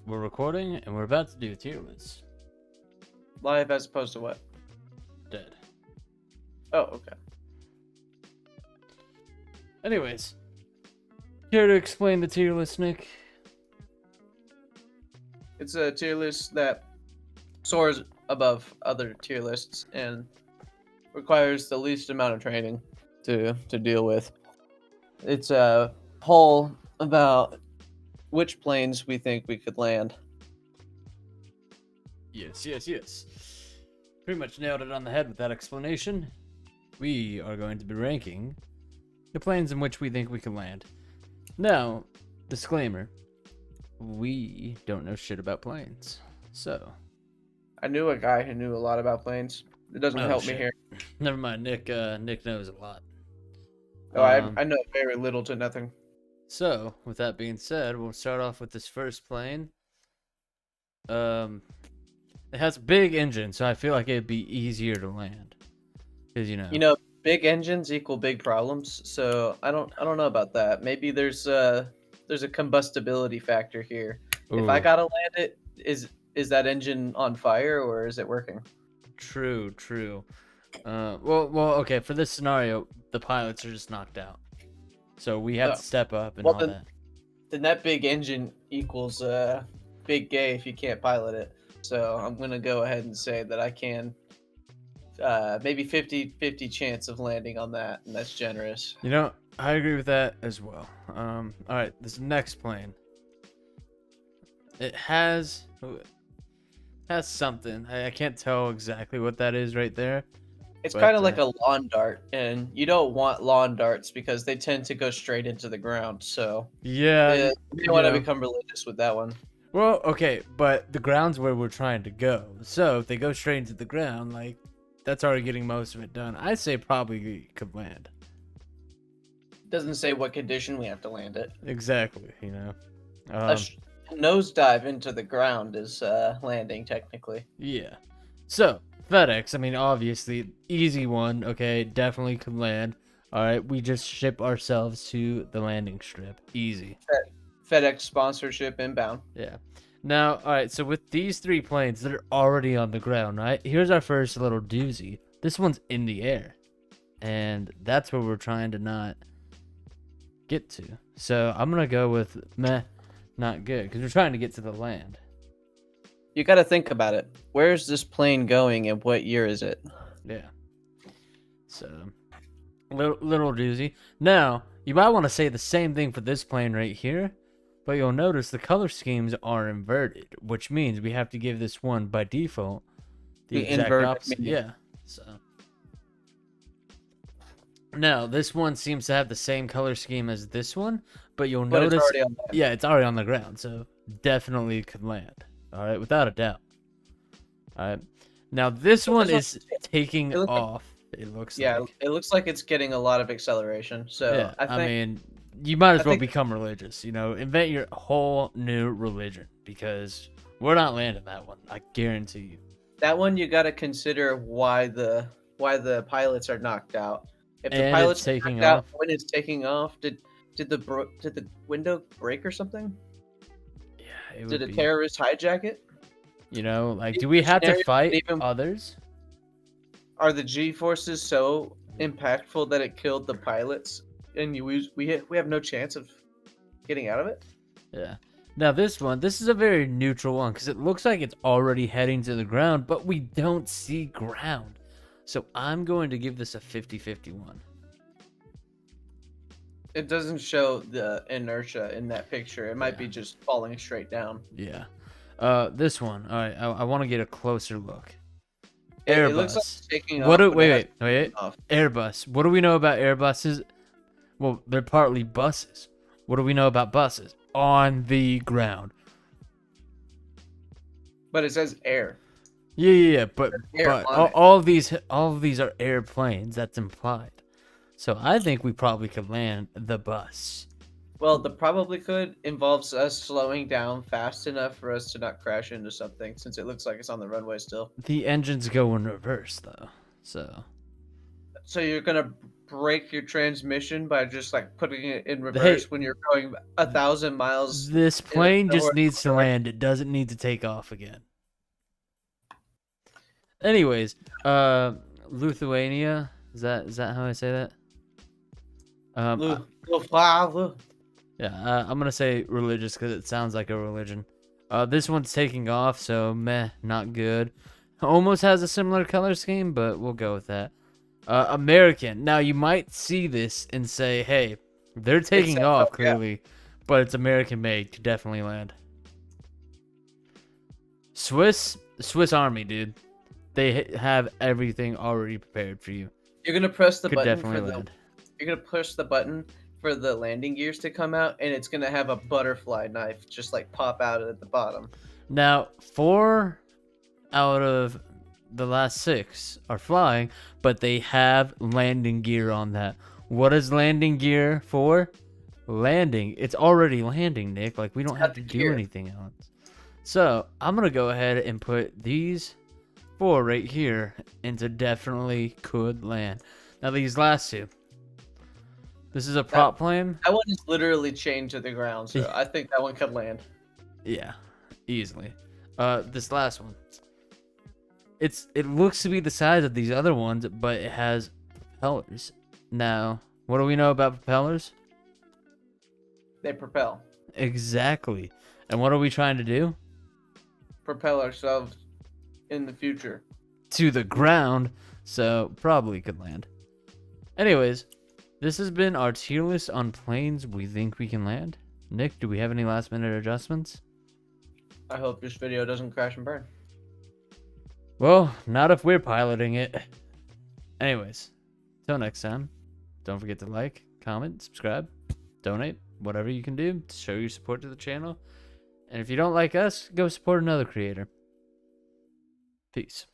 We're recording and we're about to do a tier list. Live as opposed to what? Dead. Oh, okay. Anyways, here to explain the tier list, Nick. It's a tier list that soars above other tier lists and requires the least amount of training to deal with. It's a poll about which planes we think we could land. Yes. Pretty much nailed it on the head with that explanation. We are going to be ranking the planes in which we think we can land. Now, disclaimer, we don't know shit about planes. So, I knew a guy who knew a lot about planes. It doesn't help me here. Never mind, Nick knows a lot. Oh, I know very little to nothing. So, with that being said, we'll start off with this first plane. It has a big engine, so I feel like it'd be easier to land. Cause you know, big engines equal big problems. So I don't know about that. Maybe there's a combustibility factor here. Ooh. If I gotta land it, is that engine on fire or is it working? True. Well, okay. For this scenario, the pilots are just knocked out, so we have to step up and all that. Then that big engine equals big gay if you can't pilot it. So I'm gonna go ahead and say that I can. Maybe 50-50 chance of landing on that, and that's generous. You know, I agree with that as well. All right, this next plane. It has something. I can't tell exactly what that is right there. It's kind of like a lawn dart, and you don't want lawn darts because they tend to go straight into the ground. So yeah, you don't want to become religious with that one. Well, okay, but the ground's where we're trying to go. So if they go straight into the ground, like, that's already getting most of it done. I say probably we could land. Doesn't say what condition we have to land it. Exactly, you know. A nosedive into the ground is landing, technically. Yeah. So, FedEx, I mean, obviously, easy one, okay, definitely could land. All right, we just ship ourselves to the landing strip. Easy. FedEx sponsorship inbound. Yeah. Now, all right, so with these three planes that are already on the ground, right? Here's our first little doozy. This one's in the air. And that's where we're trying to not get to. So I'm going to go with meh, not good, because we're trying to get to the land. You got to think about it. Where's this plane going and what year is it? Yeah. So, little doozy. Now, you might want to say the same thing for this plane right here. But you'll notice the color schemes are inverted, which means we have to give this one by default the exact opposite. Yeah. So now this one seems to have the same color scheme as this one, but you'll notice it's already on the ground, so definitely could land. All right, without a doubt. All right. Now this one is taking off. It looks like. It looks like it's getting a lot of acceleration. So yeah, I mean, you might as well become religious, you know, invent your whole new religion, because we're not landing that one. I guarantee you. That one, you got to consider why the pilots are knocked out. If the pilots are knocked out when it's taking off, did the window break or something? Yeah, did a terrorist hijack it? You know, like, do we have to fight others? Are the G-forces so impactful that it killed the pilots? And we have no chance of getting out of it? Yeah. Now this is a very neutral one because it looks like it's already heading to the ground, but we don't see ground. So I'm going to give this a 50-50 one. It doesn't show the inertia in that picture. It might be just falling straight down. Yeah. This one. All right. I want to get a closer look. Airbus. It looks like it's taking off. Wait. Airbus. What do we know about Airbuses? Well, they're partly buses. What do we know about buses? On the ground. But it says air. Yeah. But all of these are airplanes. That's implied. So I think we probably could land the bus. Well, the probably could involves us slowing down fast enough for us to not crash into something, since it looks like it's on the runway still. The engines go in reverse, though. So you're gonna break your transmission by just like putting it in reverse when you're going 1,000 miles. This plane just nowhere needs to direction. land. It doesn't need to take off again. Anyways, Lithuania. Is that how I say that? Yeah, I'm gonna say religious because it sounds like a religion. This one's taking off, so meh, not good. Almost has a similar color scheme, but we'll go with that. American. Now you might see this and say, "Hey, they're taking says off so, yeah. clearly," but it's American made. Could definitely land. Swiss Army, dude. They have everything already prepared for you. You're gonna press the Could button definitely for the. land. You're gonna push the button for the landing gears to come out, and it's gonna have a butterfly knife just like pop out at the bottom. Now, 4 out of the last 6 are flying, but they have landing gear on that. What is landing gear for? Landing. It's already landing, Nick. Like, we don't have to do gear. anything else. So, I'm going to go ahead and put these 4 right here into definitely could land. Now, these last 2. This is a prop plane. That one is literally chained to the ground, so I think that one could land. Yeah, easily. This last one. It looks to be the size of these other ones, but it has propellers. Now, what do we know about propellers? They propel. Exactly. And what are we trying to do? Propel ourselves in the future. To the ground, so probably could land. Anyways, this has been our tier list on planes we think we can land. Nick, do we have any last minute adjustments? I hope this video doesn't crash and burn. Well, not if we're piloting it. Anyways, till next time, don't forget to like, comment, subscribe, donate, whatever you can do to show your support to the channel. And if you don't like us, go support another creator. Peace.